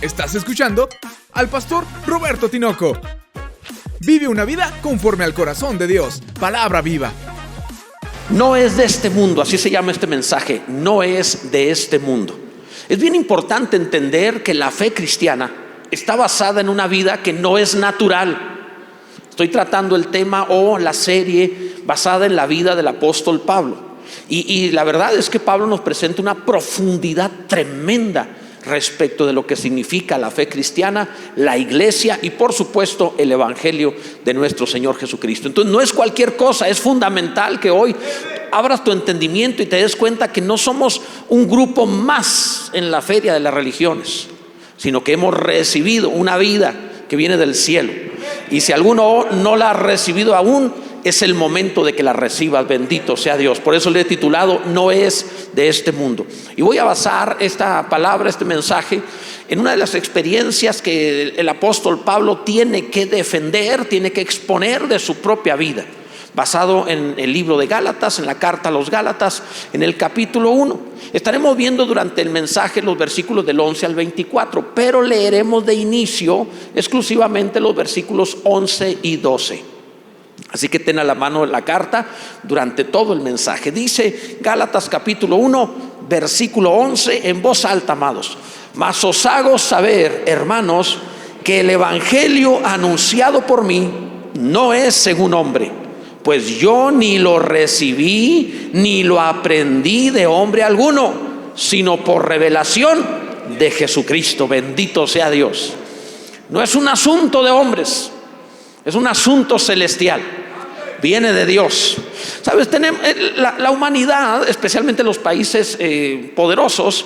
Estás escuchando al pastor Roberto Tinoco. Vive una vida conforme al corazón de Dios. Palabra viva. No es de este mundo, así se llama este mensaje. No es de este mundo. Es bien importante entender que la fe cristiana está basada en una vida que no es natural. Estoy tratando el tema o la serie basada en la vida del apóstol Pablo. Y la verdad es que Pablo nos presenta una profundidad tremenda respecto de lo que significa la fe cristiana, la iglesia y por supuesto el evangelio de nuestro Señor Jesucristo. Entonces no es cualquier cosa, es fundamental que hoy abras tu entendimiento y te des cuenta que no somos un grupo más en la feria de las religiones, sino que hemos recibido una vida que viene del cielo. Y si alguno no la ha recibido aún, es el momento de que la recibas. Bendito sea Dios. Por eso le he titulado No es de este mundo. Y voy a basar esta palabra, este mensaje, en una de las experiencias que el apóstol Pablo tiene que defender, tiene que exponer de su propia vida, basado en el libro de Gálatas, en la carta a los Gálatas, en el capítulo 1. Estaremos viendo durante el mensaje los versículos del 11 al 24, pero leeremos de inicio exclusivamente los versículos 11 y 12. Así que ten a la mano la carta durante todo el mensaje. Dice Gálatas capítulo 1, versículo 11, en voz alta, amados: mas os hago saber, hermanos, que el evangelio anunciado por mí no es según hombre, pues yo ni lo recibí ni lo aprendí de hombre alguno, sino por revelación de Jesucristo. Bendito sea Dios. No es un asunto de hombres, es un asunto celestial. Viene de Dios. Sabes, la humanidad, especialmente los países poderosos,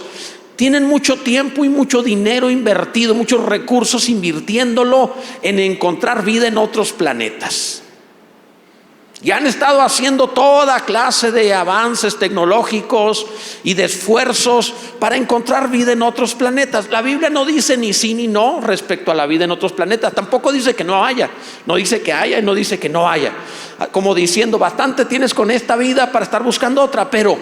tienen mucho tiempo y mucho dinero invertido, muchos recursos invirtiéndolo en encontrar vida en otros planetas. Y han estado haciendo toda clase de avances tecnológicos y de esfuerzos para encontrar vida en otros planetas. La Biblia no dice ni sí ni no respecto a la vida en otros planetas. Tampoco dice que no haya. No dice que haya y no dice que no haya. Como diciendo, bastante tienes con esta vida para estar buscando otra. Pero,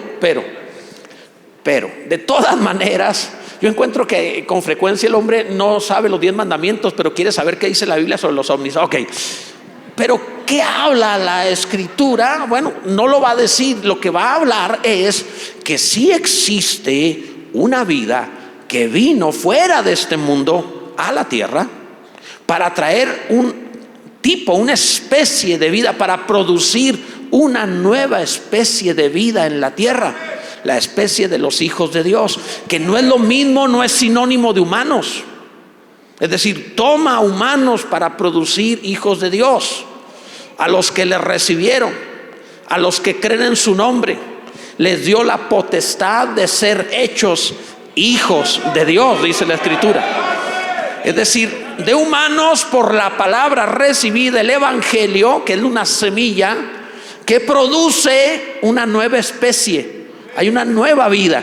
de todas maneras, yo encuentro que con frecuencia el hombre no sabe los 10 mandamientos, pero quiere saber qué dice la Biblia sobre los ovnis. Ok. Pero ¿qué habla la Escritura? Bueno, no lo va a decir. Lo que va a hablar es que sí existe una vida que vino fuera de este mundo a la tierra para traer una especie de vida, para producir una nueva especie de vida en la tierra, la especie de los hijos de Dios, que no es lo mismo, no es sinónimo de humanos. Es decir, toma humanos para producir hijos de Dios. A los que le recibieron, a los que creen en su nombre, les dio la potestad de ser hechos hijos de Dios, dice la Escritura. Es decir, de humanos por la palabra recibida, el evangelio, que es una semilla que produce una nueva especie. Hay una nueva vida.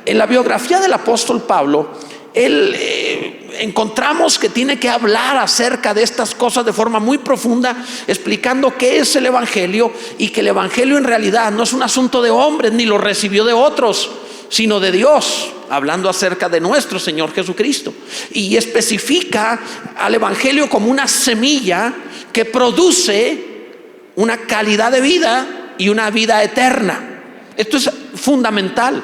En la biografía del apóstol Pablo, él encontramos que tiene que hablar acerca de estas cosas de forma muy profunda, explicando qué es el evangelio y que el evangelio en realidad no es un asunto de hombres ni lo recibió de otros, sino de Dios, hablando acerca de nuestro Señor Jesucristo. Y especifica al evangelio como una semilla que produce una calidad de vida y una vida eterna. Esto es fundamental.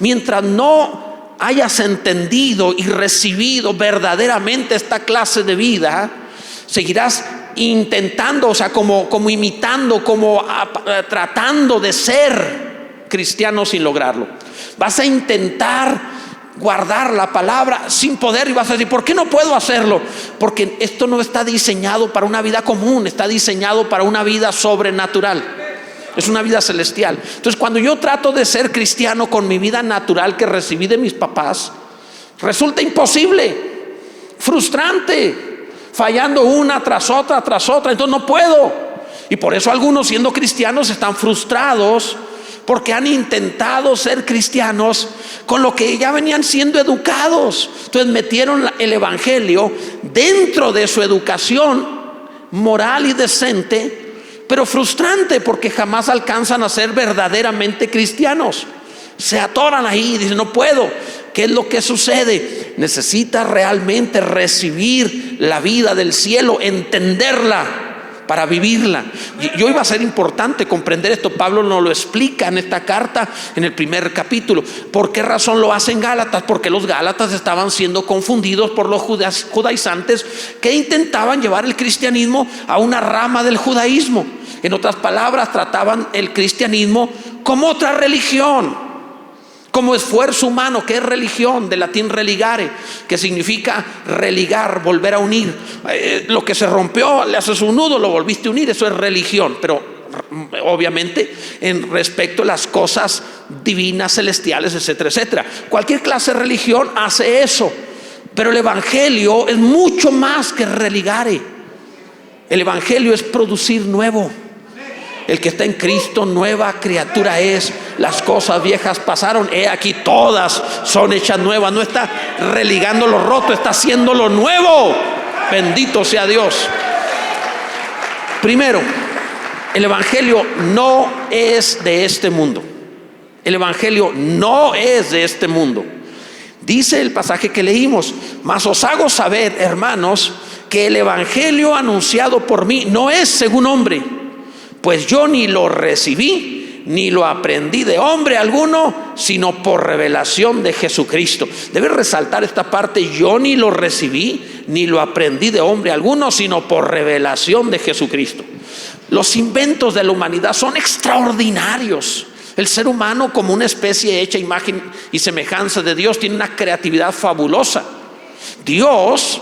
Mientras no hayas entendido y recibido verdaderamente esta clase de vida, seguirás intentando, o sea, como imitando, tratando de ser cristiano sin lograrlo. Vas a intentar guardar la palabra sin poder y vas a decir, ¿por qué no puedo hacerlo? Porque esto no está diseñado para una vida común, está diseñado para una vida sobrenatural. Es una vida celestial. Entonces, cuando yo trato de ser cristiano con mi vida natural que recibí de mis papás, resulta imposible, frustrante, fallando una tras otra, entonces no puedo. Y por eso algunos, siendo cristianos, están frustrados porque han intentado ser cristianos con lo que ya venían siendo educados. Entonces metieron el evangelio dentro de su educación moral y decente, pero frustrante porque jamás alcanzan a ser verdaderamente cristianos. Se atoran ahí y dicen, no puedo. ¿Qué es lo que sucede? necesitas realmente recibir la vida del cielo, entenderla para vivirla. Y hoy va a ser importante comprender esto. Pablo nos lo explica en esta carta, en el primer capítulo. ¿Por qué razón lo hacen Gálatas? Porque los Gálatas estaban siendo confundidos por los judaizantes que intentaban llevar el cristianismo a una rama del judaísmo. En otras palabras, trataban el cristianismo como otra religión, como esfuerzo humano, que es religión, del latín religare, que significa religar, volver a unir. Lo que se rompió, le haces un nudo, lo volviste a unir, eso es religión. Pero obviamente en respecto a las cosas divinas, celestiales, etcétera, etcétera. Cualquier clase de religión hace eso. Pero el evangelio es mucho más que religare. El evangelio es producir nuevo. El que está en Cristo, nueva criatura es. Las cosas viejas pasaron, he aquí todas son hechas nuevas. No está religando lo roto, está haciendo lo nuevo. Bendito sea Dios. Primero, el evangelio no es de este mundo. El evangelio no es de este mundo. Dice el pasaje que leímos: mas os hago saber, hermanos, que el evangelio anunciado por mí no es según hombre, pues yo ni lo recibí ni lo aprendí de hombre alguno, sino por revelación de Jesucristo. Debe resaltar esta parte: yo ni lo recibí ni lo aprendí de hombre alguno, sino por revelación de Jesucristo. Los inventos de la humanidad son extraordinarios. El ser humano, como una especie hecha imagen y semejanza de Dios, tiene una creatividad fabulosa. Dios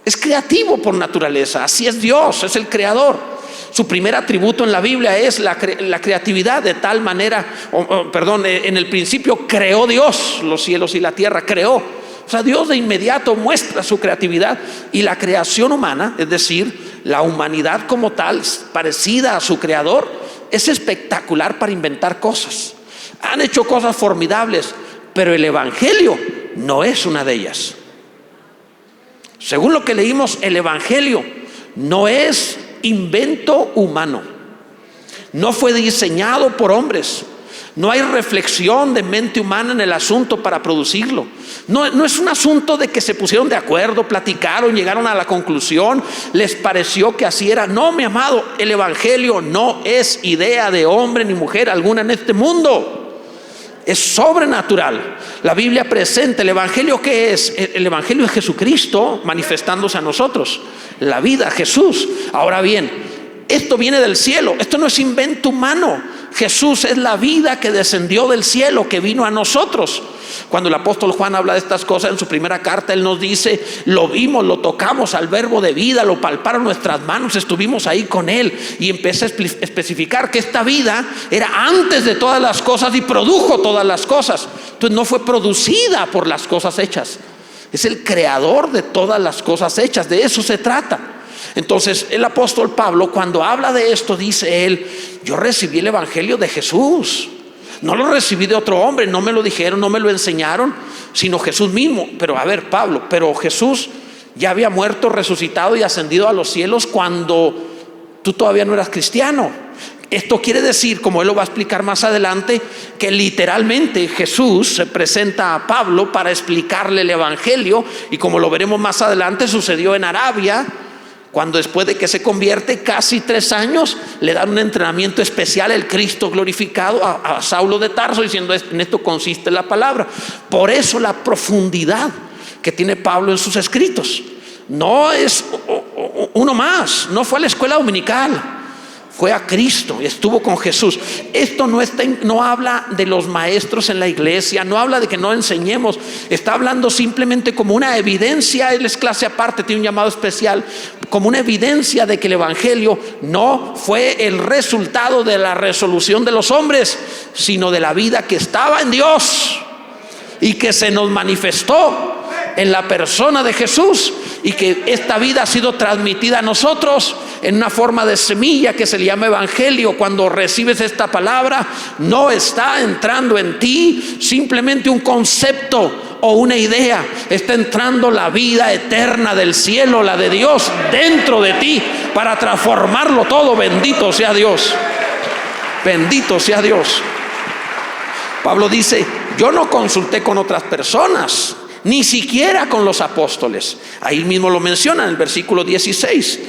es creativo por naturaleza, así es Dios, es el creador. Su primer atributo en la Biblia es la creatividad, de tal manera, en el principio creó Dios los cielos y la tierra, creó. O sea, Dios de inmediato muestra su creatividad, y la creación humana, es decir, la humanidad como tal, parecida a su creador, es espectacular para inventar cosas. Han hecho cosas formidables, pero el evangelio no es una de ellas. Según lo que leímos, el evangelio no es invento humano, no fue diseñado por hombres, no hay reflexión de mente humana en el asunto para producirlo. No es un asunto de que se pusieron de acuerdo, platicaron, llegaron a la conclusión, les pareció que así era. No, mi amado, el evangelio no es idea de hombre ni mujer alguna en este mundo. Es sobrenatural. La Biblia presenta el evangelio. ¿Qué es? El evangelio es Jesucristo manifestándose a nosotros, la vida, Jesús. Ahora bien, esto viene del cielo, esto no es invento humano. Jesús es la vida que descendió del cielo, que vino a nosotros. Cuando el apóstol Juan habla de estas cosas en su primera carta, él nos dice: lo vimos, lo tocamos al verbo de vida, lo palparon nuestras manos, estuvimos ahí con él. Y empieza a especificar que esta vida era antes de todas las cosas y produjo todas las cosas. Entonces no fue producida por las cosas hechas, es el creador de todas las cosas hechas. De eso se trata. Entonces el apóstol Pablo, cuando habla de esto, dice él: yo recibí el evangelio de Jesús, no lo recibí de otro hombre, no me lo dijeron, no me lo enseñaron, sino Jesús mismo. Pero a ver, Pablo, pero Jesús ya había muerto, resucitado y ascendido a los cielos cuando tú todavía no eras cristiano. Esto quiere decir, como él lo va a explicar más adelante, que literalmente Jesús se presenta a Pablo para explicarle el evangelio. Y como lo veremos más adelante, sucedió en Arabia, cuando después de que se convierte, casi 3 años, le dan un entrenamiento especial, el Cristo glorificado, a Saulo de Tarso, diciendo: en esto consiste la palabra. Por eso la profundidad que tiene Pablo en sus escritos. No es uno más, no fue a la escuela dominical, fue a Cristo y estuvo con Jesús. Esto no habla de los maestros en la iglesia, no habla de que no enseñemos, está hablando simplemente como una evidencia. Él es clase aparte, tiene un llamado especial, como una evidencia de que el evangelio no fue el resultado de la resolución de los hombres, sino de la vida que estaba en Dios y que se nos manifestó en la persona de Jesús, y que esta vida ha sido transmitida a nosotros en una forma de semilla que se le llama evangelio. Cuando recibes esta palabra, no está entrando en ti simplemente un concepto o una idea, está entrando la vida eterna del cielo, la de Dios, dentro de ti para transformarlo todo. Bendito sea Dios, bendito sea Dios. Pablo dice: yo no consulté con otras personas, ni siquiera con los apóstoles. Ahí mismo lo menciona en el versículo 16.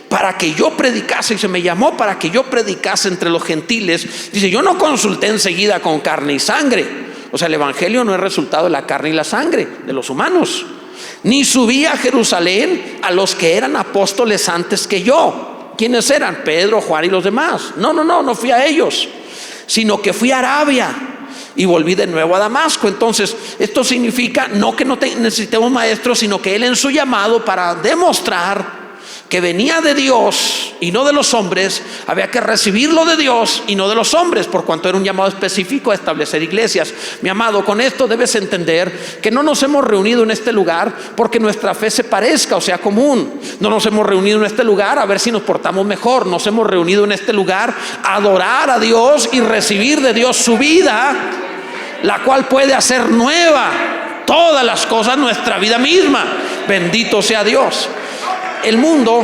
Para que yo predicase, y se me llamó para que yo predicase entre los gentiles. Dice, yo no consulté enseguida con carne y sangre. O sea, el evangelio no es resultado de la carne y la sangre de los humanos. Ni subí a Jerusalén a los que eran apóstoles antes que yo. ¿Quiénes eran? Pedro, Juan y los demás. No fui a ellos, sino que fui a Arabia y volví de nuevo a Damasco. Entonces, esto significa no que no necesitemos maestros, sino que él en su llamado para demostrar que venía de Dios y no de los hombres, había que recibirlo de Dios y no de los hombres, por cuanto era un llamado específico a establecer iglesias. Mi amado, con esto debes entender que no nos hemos reunido en este lugar porque nuestra fe se parezca o sea común. No nos hemos reunido en este lugar a ver si nos portamos mejor. Nos hemos reunido en este lugar a adorar a Dios y recibir de Dios su vida, la cual puede hacer nueva todas las cosas, nuestra vida misma. Bendito sea Dios. El mundo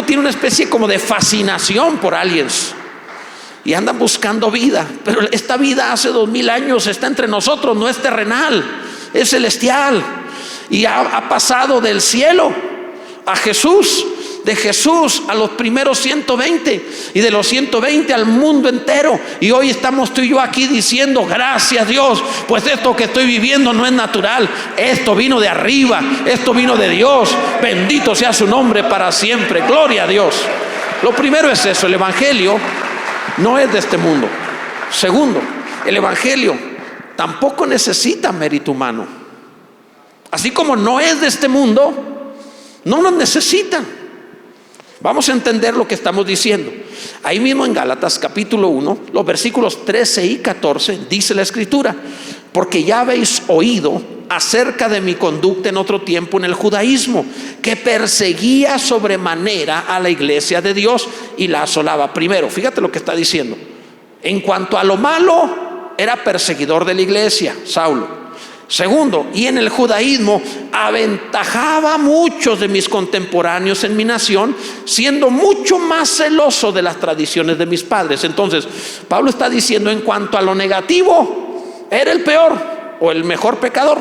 tiene una especie como de fascinación por aliens y andan buscando vida, pero esta vida hace 2000 años está entre nosotros, no es terrenal, es celestial, y ha pasado del cielo a Jesús, de Jesús a los primeros 120 y de los 120 al mundo entero. Y hoy estamos tú y yo aquí diciendo gracias Dios, pues esto que estoy viviendo no es natural, esto vino de arriba, esto vino de Dios. Bendito sea su nombre para siempre, gloria a Dios. Lo primero es eso, el evangelio no es de este mundo. Segundo, el evangelio tampoco necesita mérito humano. Así como no es de este mundo, no nos necesitan. Vamos a entender lo que estamos diciendo. Ahí mismo en Gálatas capítulo 1, los versículos 13 y 14, dice la escritura: porque ya habéis oído acerca de mi conducta en otro tiempo en el judaísmo, que perseguía sobremanera a la iglesia de Dios y la asolaba. Primero, fíjate lo que está diciendo. En cuanto a lo malo, era perseguidor de la iglesia, Saulo. Segundo, y en el judaísmo aventajaba a muchos de mis contemporáneos en mi nación, siendo mucho más celoso de las tradiciones de mis padres. Entonces, Pablo está diciendo, en cuanto a lo negativo, era el peor o el mejor pecador.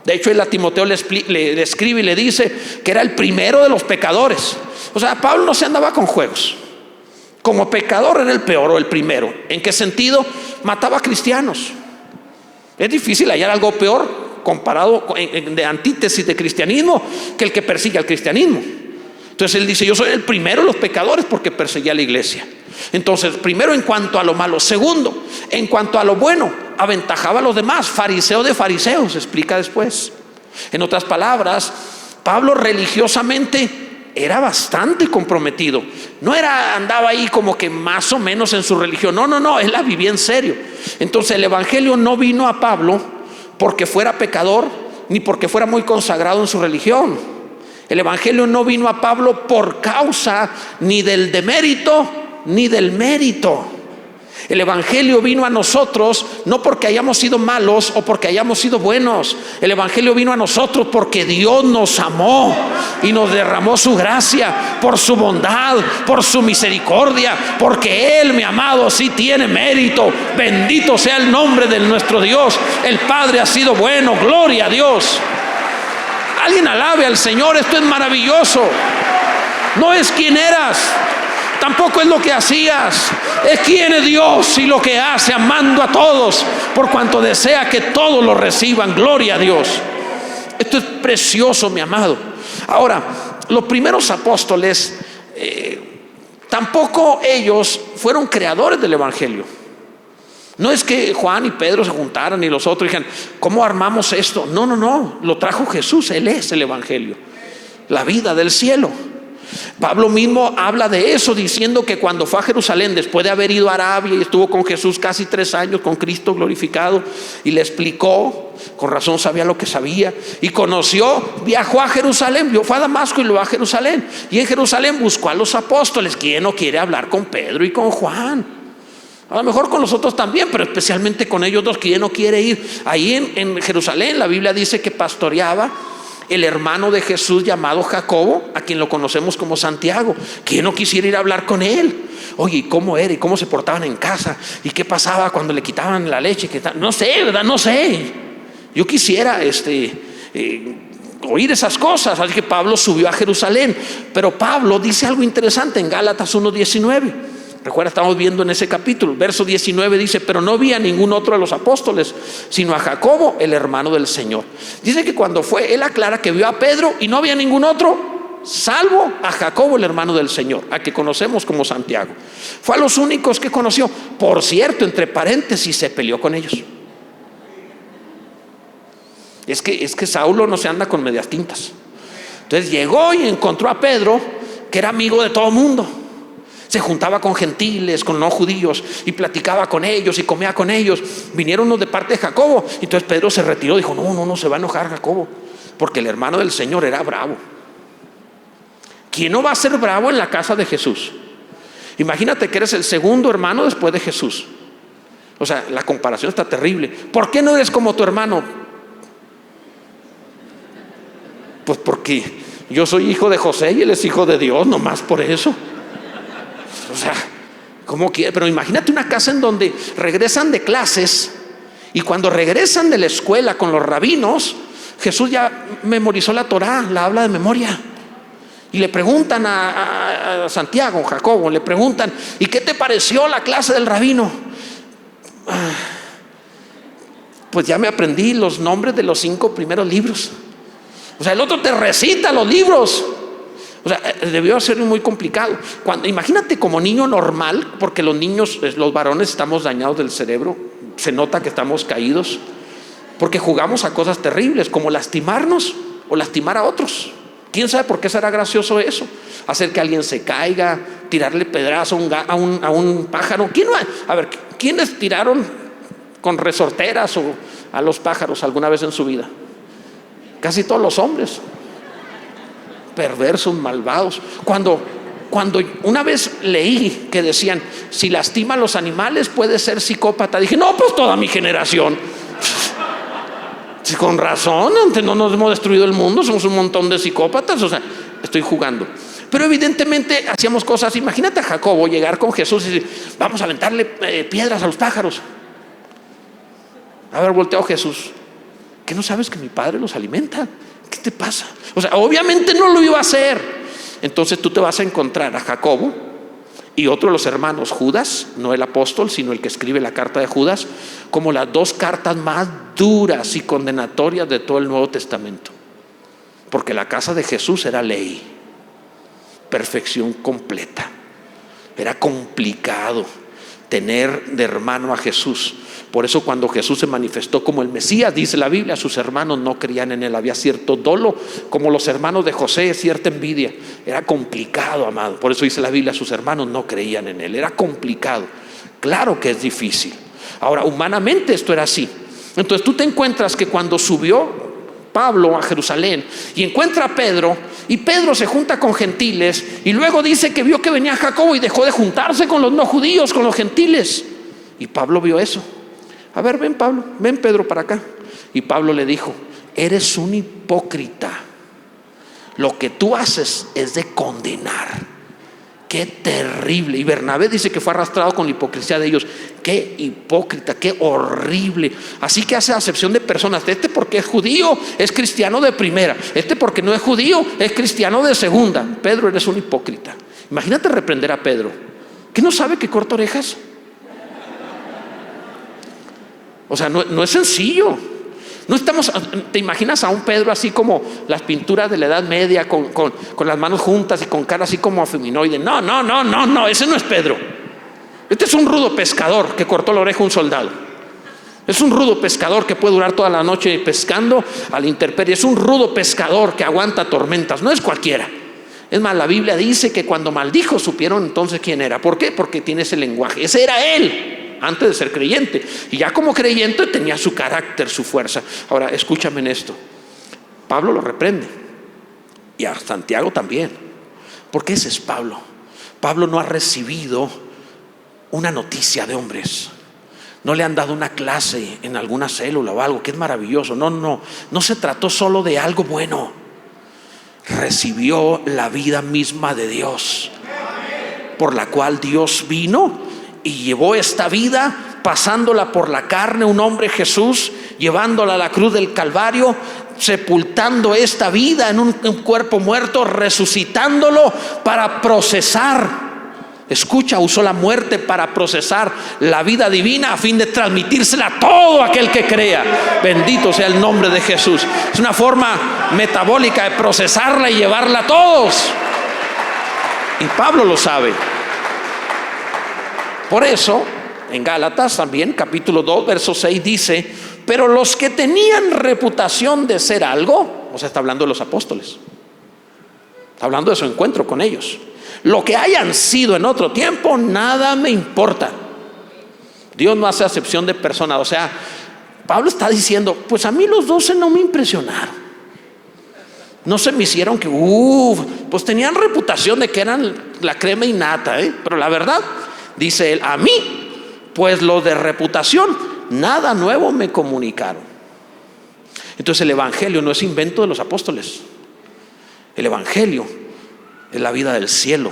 De hecho, él a Timoteo le escribe y le dice que era el primero de los pecadores. O sea, Pablo no se andaba con juegos. Como pecador era el peor o el primero. ¿En qué sentido? Mataba a cristianos. Es difícil hallar algo peor comparado de antítesis de cristianismo que el que persigue al cristianismo. Entonces él dice, yo soy el primero de los pecadores porque perseguía a la iglesia. Entonces, primero en cuanto a lo malo. Segundo, en cuanto a lo bueno, aventajaba a los demás. Fariseo de fariseos, explica después. En otras palabras, Pablo religiosamente era bastante comprometido. No andaba ahí como que más o menos en su religión. No, él la vivía en serio. Entonces el evangelio no vino a Pablo porque fuera pecador ni porque fuera muy consagrado en su religión. El evangelio no vino a Pablo por causa ni del demérito ni del mérito. El evangelio vino a nosotros no porque hayamos sido malos o porque hayamos sido buenos. El evangelio vino a nosotros porque Dios nos amó y nos derramó su gracia por su bondad, por su misericordia, porque Él, mi amado, sí tiene mérito. Bendito sea el nombre de nuestro Dios. El Padre ha sido bueno, gloria a Dios. Alguien alabe al Señor, esto es maravilloso. No es quién eras, tampoco es lo que hacías, es quién es Dios y lo que hace, amando a todos por cuanto desea que todos lo reciban. Gloria a Dios. Esto es precioso, mi amado. Ahora, los primeros apóstoles tampoco ellos fueron creadores del evangelio. No es que Juan y Pedro se juntaran y los otros dijeran, ¿cómo armamos esto? No, lo trajo Jesús. Él es el evangelio, la vida del cielo. Pablo mismo habla de eso, diciendo que cuando fue a Jerusalén, después de haber ido a Arabia y estuvo con Jesús casi 3 años, con Cristo glorificado, y le explicó, con razón sabía lo que sabía, y conoció, viajó a Jerusalén, fue a Damasco y luego a Jerusalén, y en Jerusalén buscó a los apóstoles. ¿Quién no quiere hablar con Pedro y con Juan? A lo mejor con los otros también, pero especialmente con ellos dos. ¿Quién no quiere ir? Ahí en Jerusalén la Biblia dice que pastoreaba el hermano de Jesús llamado Jacobo, a quien lo conocemos como Santiago. ¿Quién no quisiera ir a hablar con él? Oye, ¿y cómo era? ¿Y cómo se portaban en casa? ¿Y qué pasaba cuando le quitaban la leche? No sé, ¿verdad? No sé. Yo quisiera oír esas cosas. Así que Pablo subió a Jerusalén. Pero Pablo dice algo interesante en Gálatas 1:19. Recuerda, estamos viendo en ese capítulo, verso 19 dice: pero no vi a ningún otro de los apóstoles, sino a Jacobo, el hermano del Señor. Dice que cuando fue, él aclara que vio a Pedro y no había ningún otro, salvo a Jacobo, el hermano del Señor, a que conocemos como Santiago. Fue a los únicos que conoció. Por cierto, entre paréntesis, se peleó con ellos. Es que Saulo no se anda con medias tintas. Entonces llegó y encontró a Pedro, que era amigo de todo el mundo. Se juntaba con gentiles, con no judíos, y platicaba con ellos y comía con ellos. Vinieron unos de parte de Jacobo. Entonces Pedro se retiró, dijo: no se va a enojar Jacobo, porque el hermano del Señor era bravo. ¿Quién no va a ser bravo en la casa de Jesús? Imagínate que eres el segundo hermano después de Jesús. O sea, la comparación está terrible. ¿Por qué no eres como tu hermano? Pues porque yo soy hijo de José y él es hijo de Dios, nomás por eso. O sea, ¿cómo quiere? Pero imagínate una casa en donde regresan de clases, y cuando regresan de la escuela con los rabinos, Jesús ya memorizó la Torá, la habla de memoria. Y le preguntan a Santiago, Jacobo, le preguntan: ¿y qué te pareció la clase del rabino? Pues ya me aprendí los nombres de los 5 primeros libros. O sea, el otro te recita los libros. O sea, debió ser muy complicado. Imagínate como niño normal, porque los niños, los varones, estamos dañados del cerebro. Se nota que estamos caídos, porque jugamos a cosas terribles, como lastimarnos o lastimar a otros. ¿Quién sabe por qué será gracioso eso? Hacer que alguien se caiga, tirarle pedrazo a un pájaro. ¿Quiénes tiraron con resorteras o a los pájaros alguna vez en su vida? Casi todos los hombres. Perversos, malvados. Cuando una vez leí que decían: si lastima a los animales puede ser psicópata, dije: no, pues toda mi generación. Con razón, antes no nos hemos destruido el mundo, somos un montón de psicópatas. O sea, estoy jugando. Pero evidentemente hacíamos cosas. Imagínate a Jacobo llegar con Jesús y decir: vamos a aventarle piedras a los pájaros. Haber volteado Jesús: ¿qué no sabes que mi padre los alimenta? ¿Qué te pasa? O sea, obviamente no lo iba a hacer. Entonces tú te vas a encontrar a Jacobo y otro de los hermanos, Judas, no el apóstol, sino el que escribe la carta de Judas, como las 2 cartas más duras y condenatorias de todo el Nuevo Testamento. Porque la casa de Jesús era ley, perfección completa. Era complicado tener de hermano a Jesús. Por eso cuando Jesús se manifestó como el Mesías, dice la Biblia, sus hermanos no creían en él. Había cierto dolo, como los hermanos de José, cierta envidia. Era complicado, amado. Por eso dice la Biblia, sus hermanos no creían en él. Era complicado. Claro que es difícil. Ahora, humanamente esto era así. Entonces tú te encuentras que cuando subió Pablo a Jerusalén y encuentra a Pedro, y Pedro se junta con gentiles, y luego dice que vio que venía Jacobo y dejó de juntarse con los no judíos, con los gentiles. Y Pablo vio eso. A ver, ven Pablo, ven Pedro para acá. Y Pablo le dijo: eres un hipócrita. Lo que tú haces es de condenar. Qué terrible. Y Bernabé dice que fue arrastrado con la hipocresía de ellos. Qué hipócrita, qué horrible. Así que hace acepción de personas. Este porque es judío es cristiano de primera, este porque no es judío es cristiano de segunda. Pedro, eres un hipócrita. Imagínate reprender a Pedro. ¿Qué no sabe que corta orejas? O sea, no es sencillo. No estamos, ¿te imaginas a un Pedro así como las pinturas de la Edad Media, con las manos juntas y con cara así como afeminoide? No, ese no es Pedro. Este es un rudo pescador que cortó la oreja a un soldado. Es un rudo pescador que puede durar toda la noche pescando a la intemperie. Es un rudo pescador que aguanta tormentas. No es cualquiera. Es más, la Biblia dice que cuando maldijo supieron entonces quién era. ¿Por qué? Porque tiene ese lenguaje. Ese era él antes de ser creyente, y ya como creyente tenía su carácter, su fuerza. Ahora escúchame en esto. Pablo lo reprende, y a Santiago también, porque ese es Pablo. Pablo no ha recibido una noticia de hombres, no le han dado una clase en alguna célula o algo que es maravilloso. No se trató solo de algo bueno, recibió la vida misma de Dios, por la cual Dios vino y llevó esta vida pasándola por la carne, un hombre Jesús, llevándola a la cruz del Calvario, sepultando esta vida en un cuerpo muerto, resucitándolo para procesar. Escucha, usó la muerte para procesar la vida divina a fin de transmitírsela a todo aquel que crea. Bendito sea el nombre de Jesús. Es una forma metabólica de procesarla y llevarla a todos. Y Pablo lo sabe. Por eso, en Gálatas también, capítulo 2, verso 6 dice: pero los que tenían reputación de ser algo, o sea, está hablando de los apóstoles, está hablando de su encuentro con ellos, lo que hayan sido en otro tiempo, nada me importa. Dios no hace acepción de personas. O sea, Pablo está diciendo: pues a mí los 12 no me impresionaron, no se me hicieron que pues tenían reputación de que eran la crema innata, pero la verdad, dice él, a mí, pues los de reputación, nada nuevo me comunicaron. Entonces el evangelio no es invento de los apóstoles. El evangelio es la vida del cielo,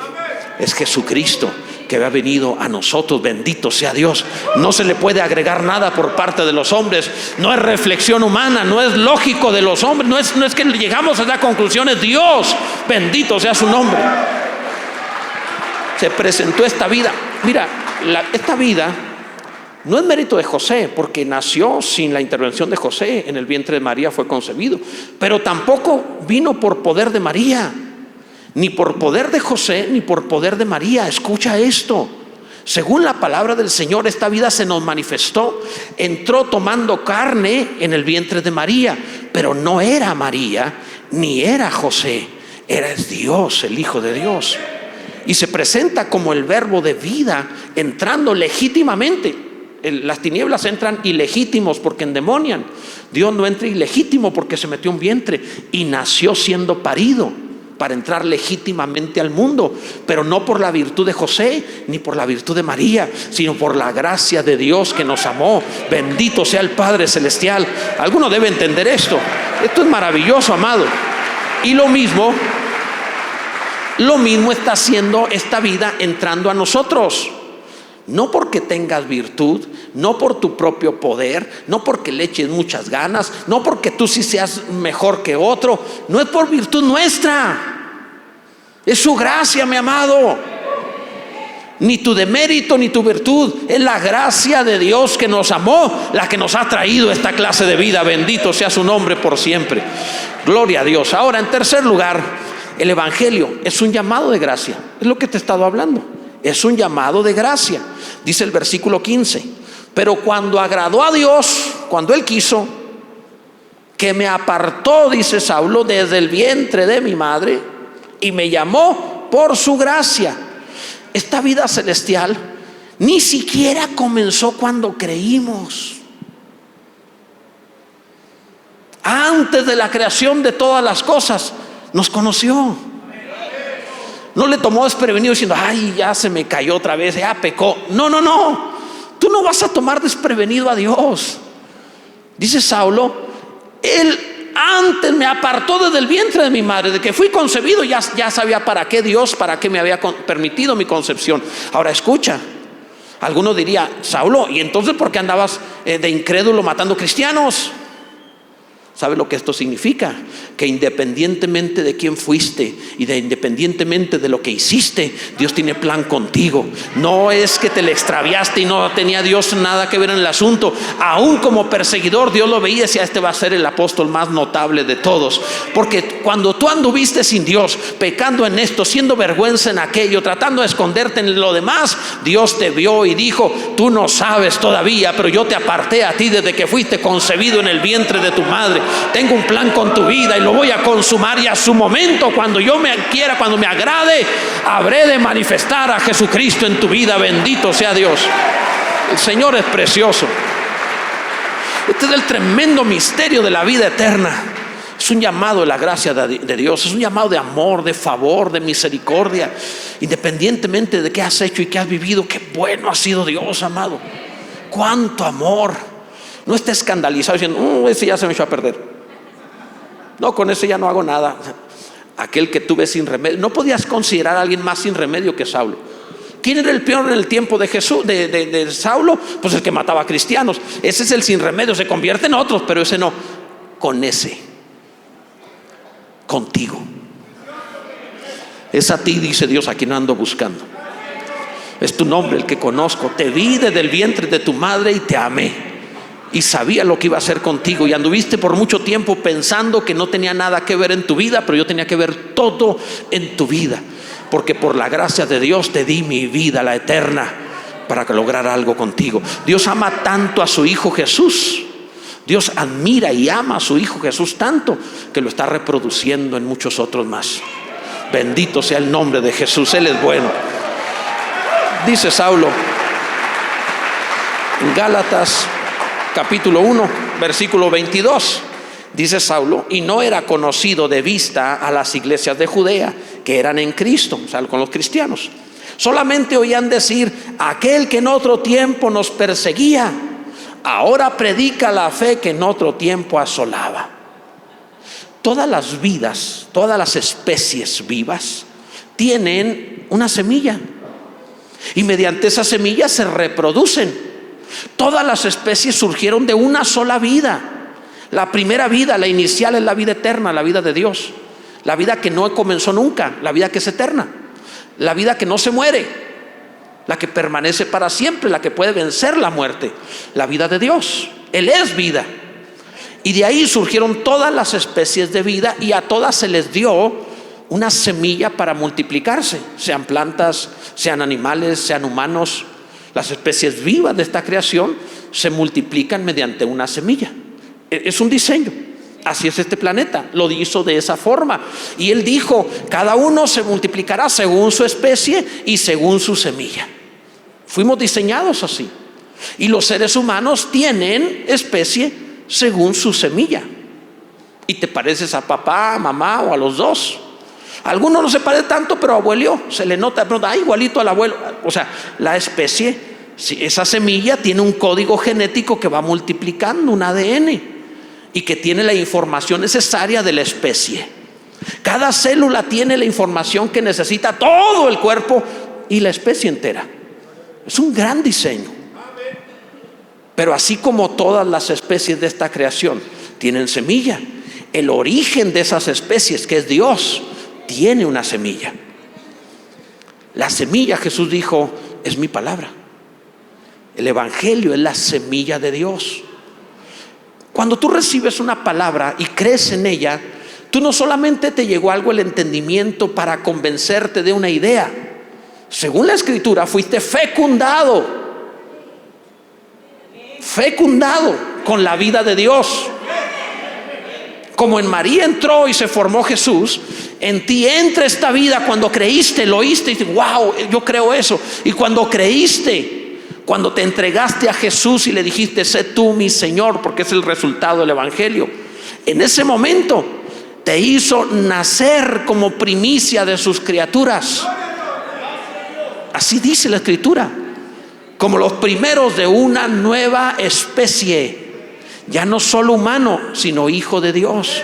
es Jesucristo que había venido a nosotros. Bendito sea Dios. No se le puede agregar nada por parte de los hombres. No es reflexión humana, no es lógico de los hombres, no es que llegamos a la conclusión, es Dios. Bendito sea su nombre. Se presentó esta vida. Mira, esta vida no es mérito de José, porque nació sin la intervención de José. En el vientre de María fue concebido. Pero tampoco vino por poder de María, ni por poder de José, ni por poder de María. Escucha esto: según la palabra del Señor, esta vida se nos manifestó, entró tomando carne en el vientre de María, pero no era María ni era José, era Dios, el Hijo de Dios, y se presenta como el verbo de vida, entrando legítimamente. Las tinieblas entran ilegítimos porque endemonian. Dios no entra ilegítimo porque se metió un vientre y nació siendo parido para entrar legítimamente al mundo, pero no por la virtud de José ni por la virtud de María, sino por la gracia de Dios que nos amó. Bendito sea el Padre Celestial. Alguno debe entender esto. Esto es maravilloso, amado. Y lo mismo está haciendo esta vida entrando a nosotros. No porque tengas virtud, no por tu propio poder, no porque le eches muchas ganas, no porque tú sí seas mejor que otro. No es por virtud nuestra, es su gracia, mi amado. Ni tu demérito ni tu virtud, es la gracia de Dios que nos amó, la que nos ha traído esta clase de vida. Bendito sea su nombre por siempre. Gloria a Dios. Ahora, en tercer lugar, el evangelio es un llamado de gracia. Es lo que te he estado hablando. Es un llamado de gracia. Dice el versículo 15: pero cuando agradó a Dios, cuando Él quiso, que me apartó, dice Saulo, desde el vientre de mi madre, y me llamó por su gracia. Esta vida celestial ni siquiera comenzó cuando creímos. Antes de la creación de todas las cosas, nos conoció. No le tomó desprevenido diciendo: ay, ya se me cayó otra vez, ya pecó. No. Tú no vas a tomar desprevenido a Dios. Dice Saulo: Él antes me apartó desde el vientre de mi madre, de que fui concebido, ya sabía para qué Dios, para qué me había permitido mi concepción. Ahora escucha, alguno diría: Saulo, ¿y entonces por qué andabas de incrédulo matando cristianos? ¿Sabe lo que esto significa? Que independientemente de quién fuiste y independientemente de lo que hiciste, Dios tiene plan contigo. No es que te le extraviaste y no tenía Dios nada que ver en el asunto. Aún como perseguidor, Dios lo veía y decía: este va a ser el apóstol más notable de todos. Porque cuando tú anduviste sin Dios, pecando en esto, siendo vergüenza en aquello, tratando de esconderte en lo demás, Dios te vio y dijo: tú no sabes todavía, pero yo te aparté a ti desde que fuiste concebido en el vientre de tu madre. Tengo un plan con tu vida y lo voy a consumar, y a su momento, cuando yo me quiera, cuando me agrade, habré de manifestar a Jesucristo en tu vida. Bendito sea Dios. El Señor es precioso. Este es el tremendo misterio de la vida eterna. Es un llamado de la gracia de Dios. Es un llamado de amor, de favor, de misericordia. Independientemente de qué has hecho y qué has vivido, qué bueno ha sido Dios, amado. Cuánto amor. No esté escandalizado diciendo: ese ya se me echó a perder. No, con ese ya no hago nada. Aquel que tuve sin remedio. No podías considerar a alguien más sin remedio que Saulo. ¿Quién era el peor en el tiempo de Jesús, de Saulo? Pues el que mataba a cristianos. Ese es el sin remedio, se convierte en otros, pero ese no. Con ese, contigo. Es a ti, dice Dios, a quien ando buscando. Es tu nombre el que conozco. Te vi desde el vientre de tu madre y te amé. Y sabía lo que iba a hacer contigo. Y anduviste por mucho tiempo pensando que no tenía nada que ver en tu vida, pero yo tenía que ver todo en tu vida. Porque por la gracia de Dios te di mi vida, la eterna, para que lograra algo contigo. Dios ama tanto a su Hijo Jesús. Dios admira y ama a su Hijo Jesús tanto que lo está reproduciendo en muchos otros más. Bendito sea el nombre de Jesús. Él es bueno. Dice Saulo en Gálatas capítulo 1 versículo 22. Dice Saulo: y no era conocido de vista a las iglesias de Judea que eran en Cristo, o sea, con los cristianos. Solamente oían decir: aquel que en otro tiempo nos perseguía, ahora predica la fe que en otro tiempo asolaba. Todas las vidas, todas las especies vivas tienen una semilla, y mediante esa semilla se reproducen. Todas las especies surgieron de una sola vida. La primera vida, la inicial, es la vida eterna, la vida de Dios. La vida que no comenzó nunca, la vida que es eterna. La vida que no se muere, la que permanece para siempre, la que puede vencer la muerte. La vida de Dios. Él es vida. Y de ahí surgieron todas las especies de vida, y a todas se les dio una semilla para multiplicarse. Sean plantas, sean animales, sean humanos. Las especies vivas de esta creación se multiplican mediante una semilla. Es un diseño. Así es este planeta, lo hizo de esa forma. Y Él dijo: cada uno se multiplicará según su especie y según su semilla. Fuimos diseñados así. Y los seres humanos tienen especie según su semilla. Y te pareces a papá, a mamá o a los dos. Algunos no se parece tanto, pero abuelo se le nota, igualito al abuelo. O sea, la especie, esa semilla tiene un código genético que va multiplicando, un ADN, y que tiene la información necesaria de la especie. Cada célula tiene la información que necesita todo el cuerpo y la especie entera. Es un gran diseño. Pero así como todas las especies de esta creación tienen semilla, el origen de esas especies, que es Dios, tiene una semilla. La semilla, Jesús dijo, es mi palabra. El evangelio es la semilla de Dios. Cuando tú recibes una palabra y crees en ella, tú no solamente te llegó algo el entendimiento para convencerte de una idea. Según la Escritura, fuiste fecundado con la vida de Dios. Como en María entró y se formó Jesús, en ti entra esta vida cuando creíste, lo oíste y dices: wow, yo creo eso. Y cuando creíste, cuando te entregaste a Jesús y le dijiste: sé tú mi Señor, porque es el resultado del evangelio, en ese momento te hizo nacer como primicia de sus criaturas. Así dice la Escritura, como los primeros de una nueva especie, ya no solo humano, sino hijo de Dios.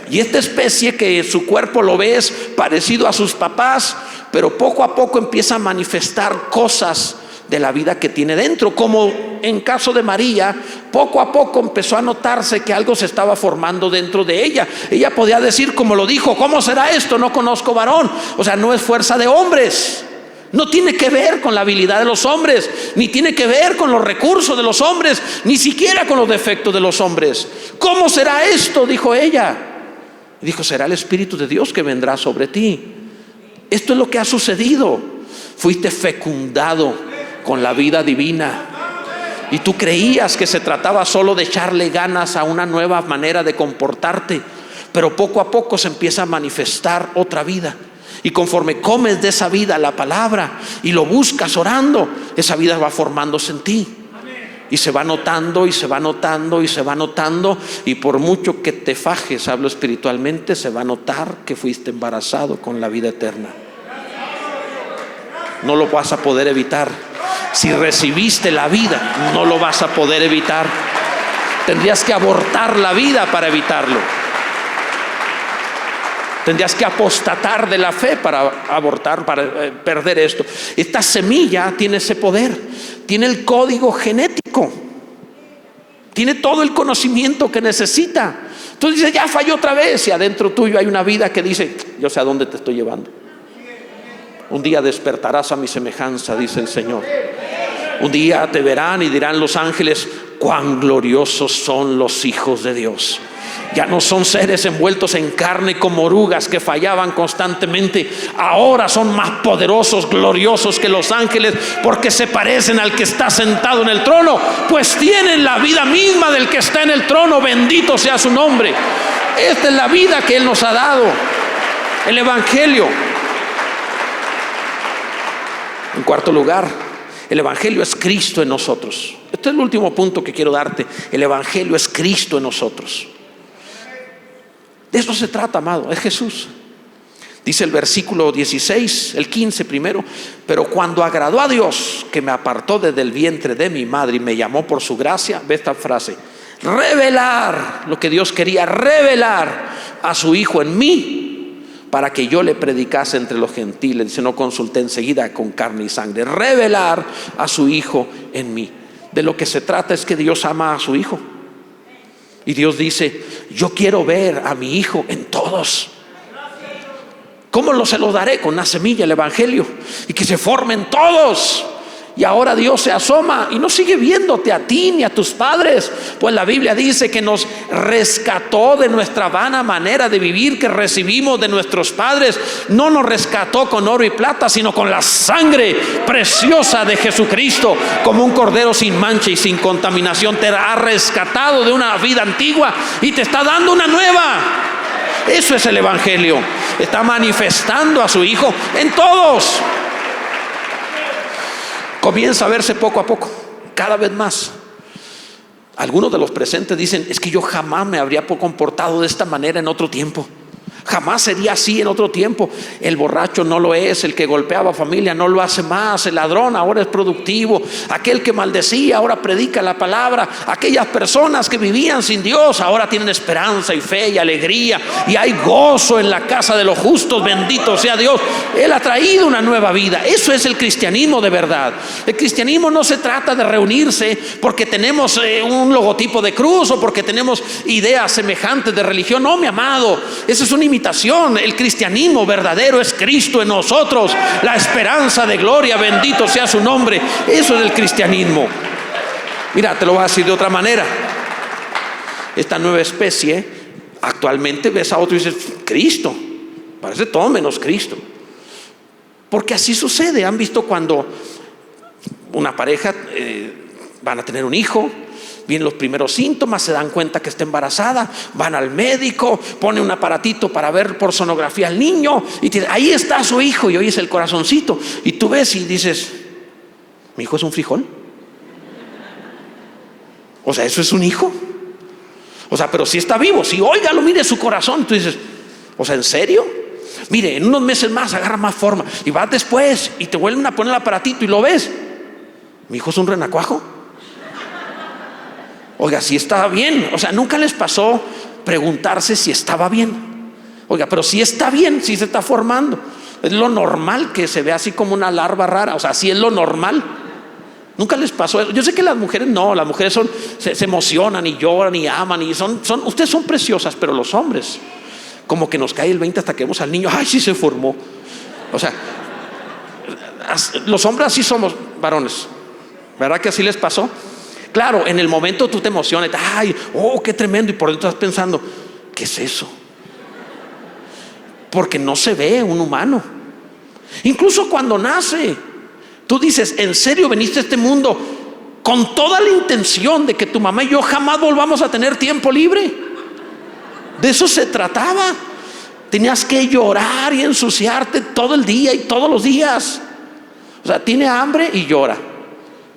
Y esta especie, que su cuerpo lo ves parecido a sus papás, pero poco a poco empieza a manifestar cosas de la vida que tiene dentro. Como en caso de María, poco a poco empezó a notarse que algo se estaba formando dentro de ella. Ella podía decir, como lo dijo: ¿cómo será esto? No conozco varón. O sea, no es fuerza de hombres. No tiene que ver con la habilidad de los hombres, ni tiene que ver con los recursos de los hombres, ni siquiera con los defectos de los hombres. ¿Cómo será esto?, dijo ella. Dijo: será el Espíritu de Dios que vendrá sobre ti. Esto es lo que ha sucedido. Fuiste fecundado con la vida divina. Y tú creías que se trataba solo de echarle ganas a una nueva manera de comportarte, pero poco a poco se empieza a manifestar otra vida. Y conforme comes de esa vida, la palabra, y lo buscas orando, esa vida va formándose en ti. Y se va notando, y se va notando, y se va notando. Y por mucho que te fajes, hablo espiritualmente, se va a notar que fuiste embarazado con la vida eterna. No lo vas a poder evitar. Si recibiste la vida, no lo vas a poder evitar. Tendrías que abortar la vida para evitarlo. Tendrías que apostatar de la fe para abortar, para perder esto. Esta semilla tiene ese poder, tiene el código genético, tiene todo el conocimiento que necesita. Entonces dice, ya falló otra vez, y adentro tuyo hay una vida que dice, yo sé a dónde te estoy llevando. Un día despertarás a mi semejanza, dice el Señor. Un día te verán y dirán los ángeles, cuán gloriosos son los hijos de Dios. Ya no son seres envueltos en carne como orugas que fallaban constantemente. Ahora son más poderosos, gloriosos que los ángeles, porque se parecen al que está sentado en el trono, pues tienen la vida misma del que está en el trono. Bendito sea su nombre. Esta es la vida que Él nos ha dado, el Evangelio. En cuarto lugar, el Evangelio es Cristo en nosotros. Este es el último punto que quiero darte. El Evangelio es Cristo en nosotros. De eso se trata, amado, es Jesús. Dice el versículo 16, el 15 primero: pero cuando agradó a Dios, que me apartó desde el vientre de mi madre y me llamó por su gracia, ve esta frase, revelar lo que Dios quería, revelar a su Hijo en mí, para que yo le predicase entre los gentiles. Dice, no consulté enseguida con carne y sangre. Revelar a su Hijo en mí. De lo que se trata es que Dios ama a su Hijo. Y Dios dice, yo quiero ver a mi Hijo en todos. ¿Cómo se lo daré? Con una semilla, el Evangelio, y que se formen todos. Y ahora Dios se asoma y no sigue viéndote a ti ni a tus padres, pues la Biblia dice que nos rescató de nuestra vana manera de vivir que recibimos de nuestros padres. No nos rescató con oro y plata, sino con la sangre preciosa de Jesucristo, como un cordero sin mancha y sin contaminación. Te ha rescatado de una vida antigua y te está dando una nueva. Eso es el Evangelio. Está manifestando a su Hijo en todos. Comienza a verse poco a poco, cada vez más. Algunos de los presentes dicen, es que yo jamás me habría comportado de esta manera en otro tiempo. Jamás sería así en otro tiempo. El borracho no lo es, el que golpeaba a familia no lo hace más, el ladrón ahora es productivo, aquel que maldecía ahora predica la palabra, aquellas personas que vivían sin Dios ahora tienen esperanza y fe y alegría, y hay gozo en la casa de los justos. Bendito sea Dios. Él ha traído una nueva vida. Eso es el cristianismo de verdad. El cristianismo no se trata de reunirse porque tenemos un logotipo de cruz o porque tenemos ideas semejantes de religión. No, mi amado, eso es una imitación. El cristianismo verdadero es Cristo en nosotros, la esperanza de gloria. Bendito sea su nombre. Eso es el cristianismo. Mira, te lo voy a decir de otra manera. Esta nueva especie, actualmente ves a otro y dices, Cristo, parece todo menos Cristo. Porque así sucede. Han visto cuando una pareja van a tener un hijo, vienen los primeros síntomas, se dan cuenta que está embarazada, van al médico, pone un aparatito para ver por sonografía al niño y te dice, ahí está su hijo, y oyes el corazoncito y tú ves y dices, ¿mi hijo es un frijol? O sea, ¿eso es un hijo? O sea, pero si está vivo, si óigalo, mire su corazón. Tú dices, o sea, ¿en serio? Mire, en unos meses más agarra más forma y vas después y te vuelven a poner el aparatito y lo ves. ¿Mi hijo es un renacuajo? Oiga, si estaba bien. O sea, nunca les pasó preguntarse si estaba bien. Oiga, pero si está bien, si se está formando. Es lo normal que se ve así como una larva rara. O sea, si es lo normal. Nunca les pasó eso. Yo sé que las mujeres no, las mujeres se emocionan y lloran y aman y ustedes son preciosas, pero los hombres, como que nos cae el 20 hasta que vemos al niño, ay, sí se formó. O sea, los hombres así somos, varones. ¿Verdad que así les pasó? Claro, en el momento tú te emocionas, ay, oh, qué tremendo, y por dentro estás pensando, ¿qué es eso? Porque no se ve un humano. Incluso cuando nace, tú dices, ¿en serio veniste a este mundo con toda la intención de que tu mamá y yo jamás volvamos a tener tiempo libre? De eso se trataba. Tenías que llorar y ensuciarte todo el día y todos los días. O sea, tiene hambre y llora.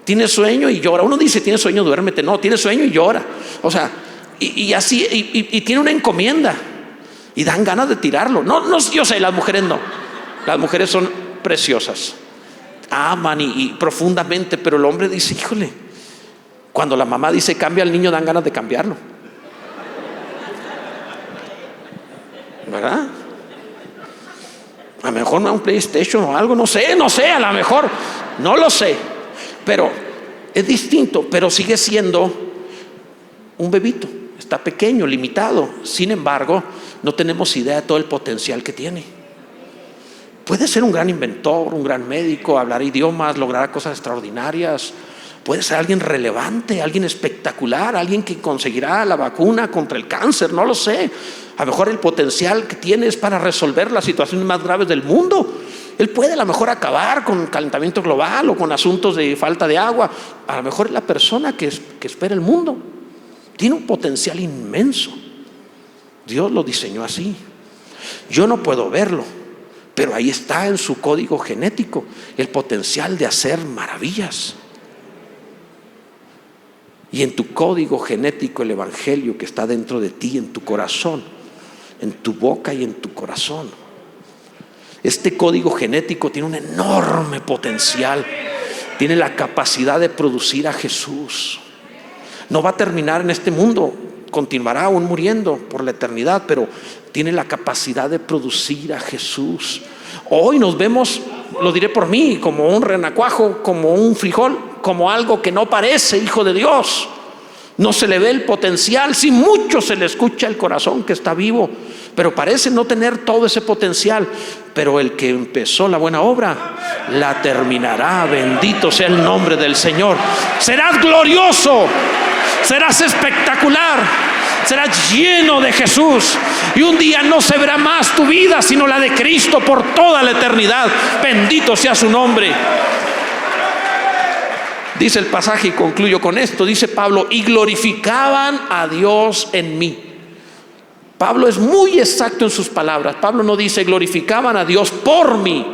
Tiene sueño y llora. Uno dice, tiene sueño, duérmete. No, tiene sueño y llora. O sea, y así, y tiene una encomienda. Y dan ganas de tirarlo. No, yo sé, las mujeres no. Las mujeres son preciosas. Aman y profundamente, pero el hombre dice, híjole, cuando la mamá dice cambia al niño, dan ganas de cambiarlo. ¿Verdad? A lo mejor me da un PlayStation o algo, no sé, a lo mejor, no lo sé. Pero es distinto, pero sigue siendo un bebito. Está pequeño, limitado. Sin embargo, no tenemos idea de todo el potencial que tiene. Puede ser un gran inventor, un gran médico, hablar idiomas, lograr cosas extraordinarias. Puede ser alguien relevante, alguien espectacular, alguien que conseguirá la vacuna contra el cáncer, no lo sé. A lo mejor el potencial que tiene es para resolver las situaciones más graves del mundo. Él puede a lo mejor acabar con el calentamiento global o con asuntos de falta de agua. A lo mejor es la persona que espera el mundo. Tiene un potencial inmenso. Dios lo diseñó así. Yo no puedo verlo, pero ahí está en su código genético el potencial de hacer maravillas. Y en tu código genético el evangelio que está dentro de ti, en tu corazón, en tu boca y en tu corazón. Este código genético tiene un enorme potencial. Tiene la capacidad de producir a Jesús. No va a terminar en este mundo, continuará aún muriendo por la eternidad, pero tiene la capacidad de producir a Jesús. Hoy nos vemos, lo diré por mí, como un renacuajo, como un frijol, como algo que no parece hijo de Dios. No se le ve el potencial, sí mucho se le escucha el corazón que está vivo, pero parece no tener todo ese potencial. Pero el que empezó la buena obra la terminará. Bendito sea el nombre del Señor. Serás glorioso, serás espectacular, serás lleno de Jesús, y un día no se verá más tu vida sino la de Cristo por toda la eternidad. Bendito sea su nombre. Dice el pasaje, y concluyo con esto, dice Pablo: y glorificaban a Dios en mí. Pablo es muy exacto en sus palabras. Pablo no dice glorificaban a Dios por mí,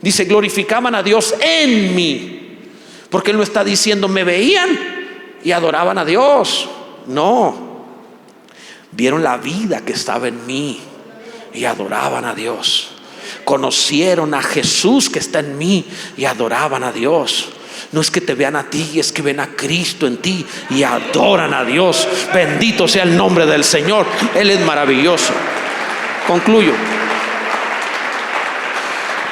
dice glorificaban a Dios en mí, porque él no está diciendo me veían y adoraban a Dios. No, vieron la vida que estaba en mí y adoraban a Dios. Conocieron a Jesús que está en mí y adoraban a Dios. No es que te vean a ti, es que ven a Cristo en ti y adoran a Dios. Bendito sea el nombre del Señor. Él es maravilloso. Concluyo.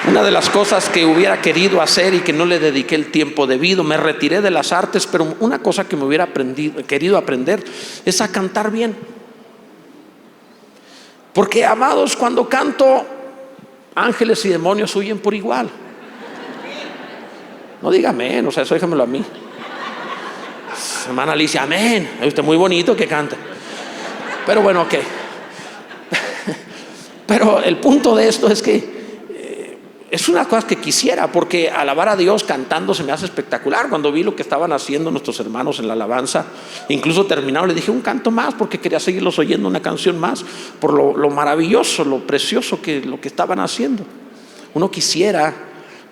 Una de las cosas que hubiera querido hacer y que no le dediqué el tiempo debido, me retiré de las artes, pero una cosa que me hubiera querido aprender es a cantar bien. Porque, amados, cuando canto, ángeles y demonios huyen por igual. No diga amén, o sea, eso déjamelo a mí. Hermana Alicia, amén. Es usted muy bonito que canta. Pero bueno, ok. Pero el punto de esto es que es una cosa que quisiera, porque alabar a Dios cantando se me hace espectacular. Cuando vi lo que estaban haciendo nuestros hermanos en la alabanza, incluso terminado, le dije un canto más, porque quería seguirlos oyendo, una canción más, por lo maravilloso, lo precioso que lo que estaban haciendo. Uno quisiera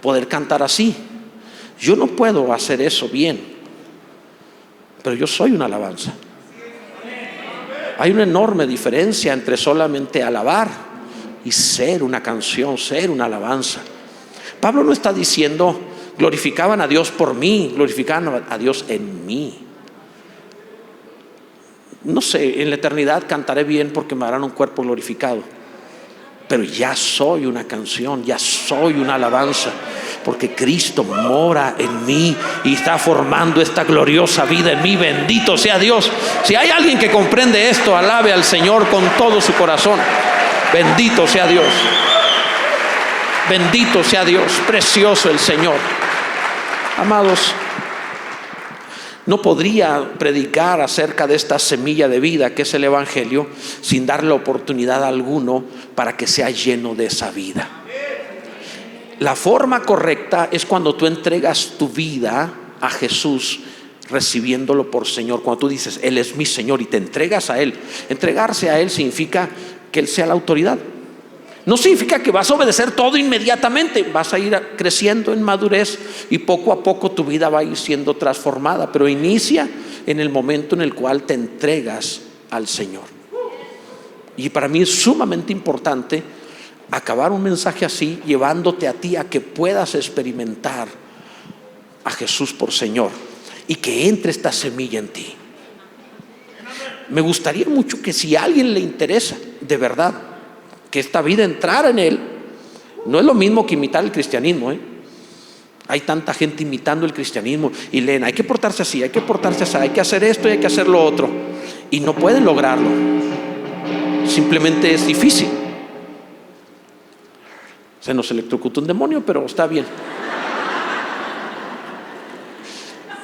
poder cantar así. Yo no puedo hacer eso bien, pero yo soy una alabanza. Hay una enorme diferencia entre solamente alabar y ser una canción, ser una alabanza. Pablo no está diciendo glorificaban a Dios por mí, glorificaban a Dios en mí. No sé, en la eternidad cantaré bien porque me darán un cuerpo glorificado, pero ya soy una canción, ya soy una alabanza, porque Cristo mora en mí y está formando esta gloriosa vida en mí. Bendito sea Dios. Si hay alguien que comprende esto, alabe al Señor con todo su corazón. Bendito sea Dios. Bendito sea Dios. Precioso el Señor. Amados, no podría predicar acerca de esta semilla de vida que es el Evangelio sin darle oportunidad a alguno para que sea lleno de esa vida. La forma correcta es cuando tú entregas tu vida a Jesús, recibiéndolo por Señor. Cuando tú dices Él es mi Señor y te entregas a Él. Entregarse a Él significa que Él sea la autoridad. No significa que vas a obedecer todo inmediatamente. Vas a ir creciendo en madurez y poco a poco tu vida va a ir siendo transformada, pero inicia en el momento en el cual te entregas al Señor. Y para mí es sumamente importante acabar un mensaje así, llevándote a ti a que puedas experimentar a Jesús por Señor y que entre esta semilla en ti. Me gustaría mucho que si a alguien le interesa de verdad que esta vida entrara en él, No es lo mismo que imitar el cristianismo, ¿eh? Hay tanta gente imitando el cristianismo y leen, hay que portarse así, hay que portarse así, hay que hacer esto y hay que hacer lo otro, y no pueden lograrlo. Simplemente es difícil. Se nos electrocutó un demonio, pero está bien.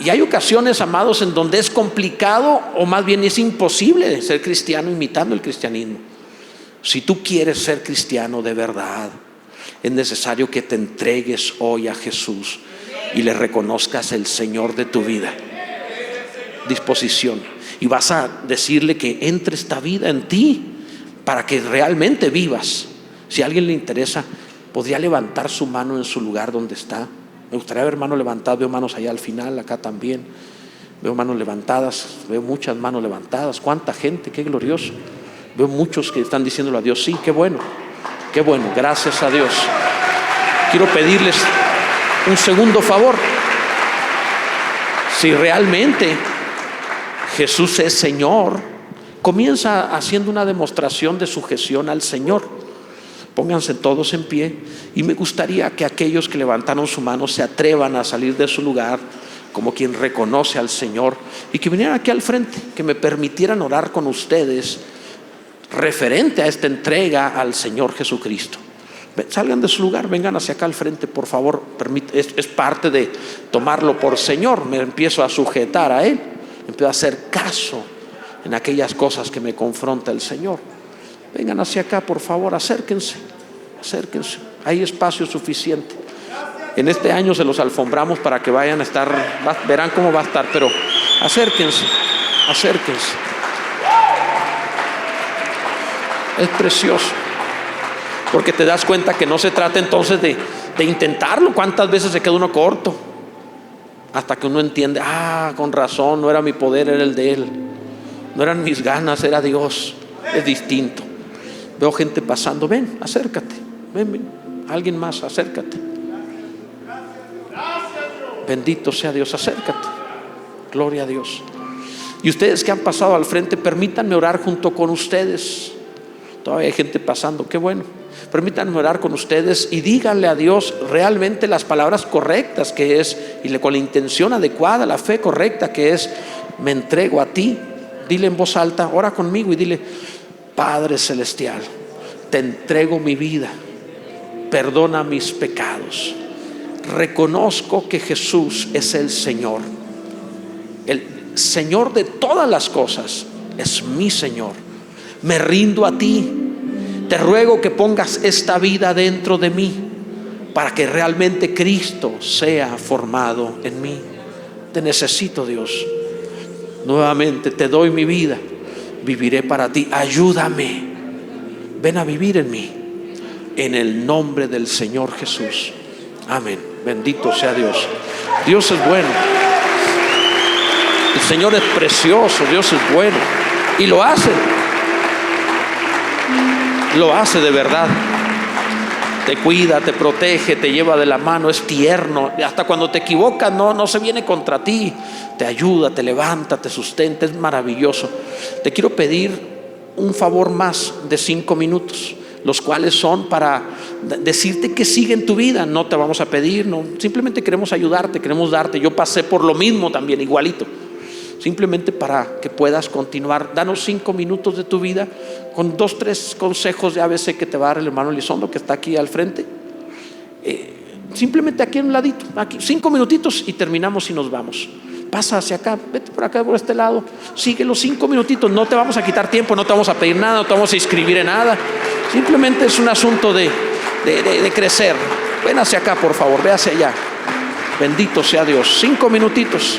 Y hay ocasiones, amados, en donde es complicado, o más bien es imposible ser cristiano imitando el cristianismo. Si tú quieres ser cristiano de verdad, es necesario que te entregues hoy a Jesús y le reconozcas el Señor de tu vida. Disposición. Y vas a decirle que entre esta vida en ti para que realmente vivas. Si a alguien le interesa, podría levantar su mano en su lugar donde está. Me gustaría ver manos levantadas. Veo manos allá al final, acá también. Veo manos levantadas, veo muchas manos levantadas. Cuánta gente, qué glorioso. Veo muchos que están diciéndole a Dios, sí, qué bueno, gracias a Dios. Quiero pedirles un segundo favor. Si realmente Jesús es Señor, comienza haciendo una demostración de sujeción al Señor. Pónganse todos en pie, y me gustaría que aquellos que levantaron su mano se atrevan a salir de su lugar como quien reconoce al Señor, y que vinieran aquí al frente, que me permitieran orar con ustedes referente a esta entrega al Señor Jesucristo. Salgan de su lugar, vengan hacia acá al frente, por favor. Es parte de tomarlo por Señor. Me empiezo a sujetar a Él, empiezo a hacer caso en aquellas cosas que me confronta el Señor. Vengan hacia acá, por favor, acérquense. Hay espacio suficiente. En este año se los alfombramos para que vayan a estar, verán cómo va a estar, pero acérquense. Es precioso, porque te das cuenta que no se trata entonces de intentarlo. ¿Cuántas veces se queda uno corto? Hasta que uno entiende, con razón, no era mi poder, era el de Él. No eran mis ganas, era Dios. Es distinto. Veo gente pasando, ven, acércate, ven, alguien más, acércate. Bendito sea Dios, acércate. Gloria a Dios. Y ustedes que han pasado al frente, permítanme orar junto con ustedes. Todavía hay gente pasando, qué bueno. Permítanme orar con ustedes y díganle a Dios realmente las palabras correctas, que es, y con la intención adecuada, la fe correcta, que es, me entrego a ti. Dile en voz alta, ora conmigo y dile, Padre Celestial, te entrego mi vida, perdona mis pecados. Reconozco que Jesús es el Señor, el Señor de todas las cosas, es mi Señor. Me rindo a ti. Te ruego que pongas esta vida dentro de mí para que realmente Cristo sea formado en mí. Te necesito, Dios. Nuevamente te doy mi vida. Viviré para ti. Ayúdame. Ven a vivir en mí. En el nombre del Señor Jesús. Amén. Bendito sea Dios. Dios es bueno. El Señor es precioso. Dios es bueno. Y lo hace. Lo hace de verdad. Te cuida, te protege, te lleva de la mano, es tierno. Hasta cuando te equivocas no se viene contra ti. Te ayuda, te levanta, te sustenta. Es maravilloso. Te quiero pedir un favor más de 5 minutos, los cuales son para decirte que sigue en tu vida. No te vamos a pedir, no, simplemente queremos ayudarte, queremos darte. Yo pasé por lo mismo también, igualito. Simplemente para que puedas continuar. Danos 5 minutos de tu vida con 2, 3 consejos de ABC que te va a dar el hermano Elizondo, que está aquí al frente. Simplemente aquí a un ladito, aquí 5 minutitos y terminamos y nos vamos. Pasa hacia acá, vete por acá, por este lado. Sigue los 5 minutitos, no te vamos a quitar tiempo, no te vamos a pedir nada, no te vamos a inscribir en nada. Simplemente es un asunto de crecer. Ven hacia acá, por favor, ve hacia allá. Bendito sea Dios. 5 minutitos.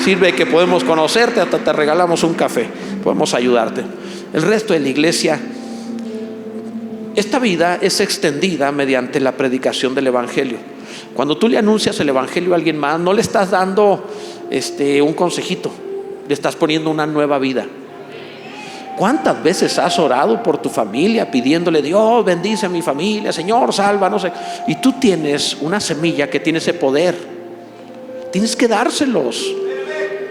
Sirve que podemos conocerte, hasta te regalamos un café, podemos ayudarte. El resto de la iglesia, esta vida es extendida mediante la predicación del evangelio. Cuando tú le anuncias el evangelio a alguien más, no le estás dando un consejito, le estás poniendo una nueva vida. ¿Cuántas veces has orado por tu familia pidiéndole, Dios bendice a mi familia, Señor salva, no sé? Y tú tienes una semilla que tiene ese poder. Tienes que dárselos,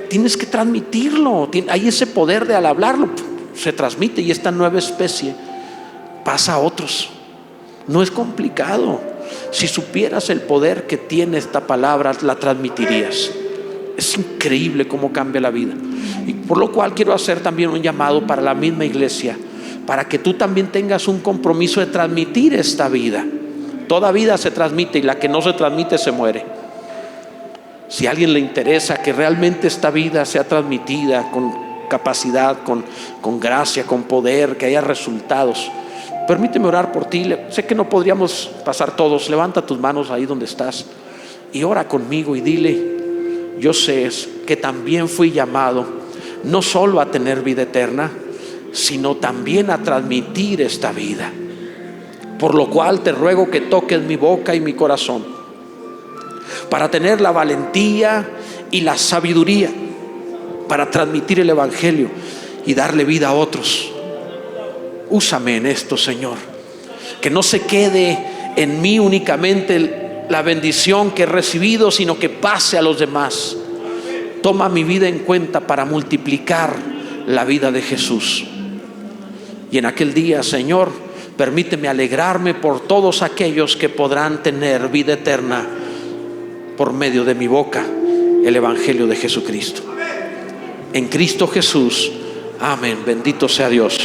tienes que transmitirlo. Hay ese poder de, al hablarlo se transmite, y esta nueva especie pasa a otros. No es complicado. Si supieras el poder que tiene esta palabra, la transmitirías. Es increíble cómo cambia la vida. Y por lo cual quiero hacer también un llamado para la misma iglesia, para que tú también tengas un compromiso de transmitir esta vida. Toda vida se transmite, y la que no se transmite se muere. Si a alguien le interesa que realmente esta vida sea transmitida con capacidad, con gracia, con poder, que haya resultados, permíteme orar por ti. Sé que no podríamos pasar todos. Levanta tus manos ahí donde estás y ora conmigo y dile: yo sé que también fui llamado no solo a tener vida eterna, sino también a transmitir esta vida. Por lo cual te ruego que toques mi boca y mi corazón, para tener la valentía y la sabiduría para transmitir el evangelio y darle vida a otros. Úsame en esto, Señor. Que no se quede en mí únicamente la bendición que he recibido, sino que pase a los demás. Toma mi vida en cuenta para multiplicar la vida de Jesús. Y en aquel día, Señor, permíteme alegrarme por todos aquellos que podrán tener vida eterna por medio de mi boca, el evangelio de Jesucristo. En Cristo Jesús. Amén. Bendito sea Dios.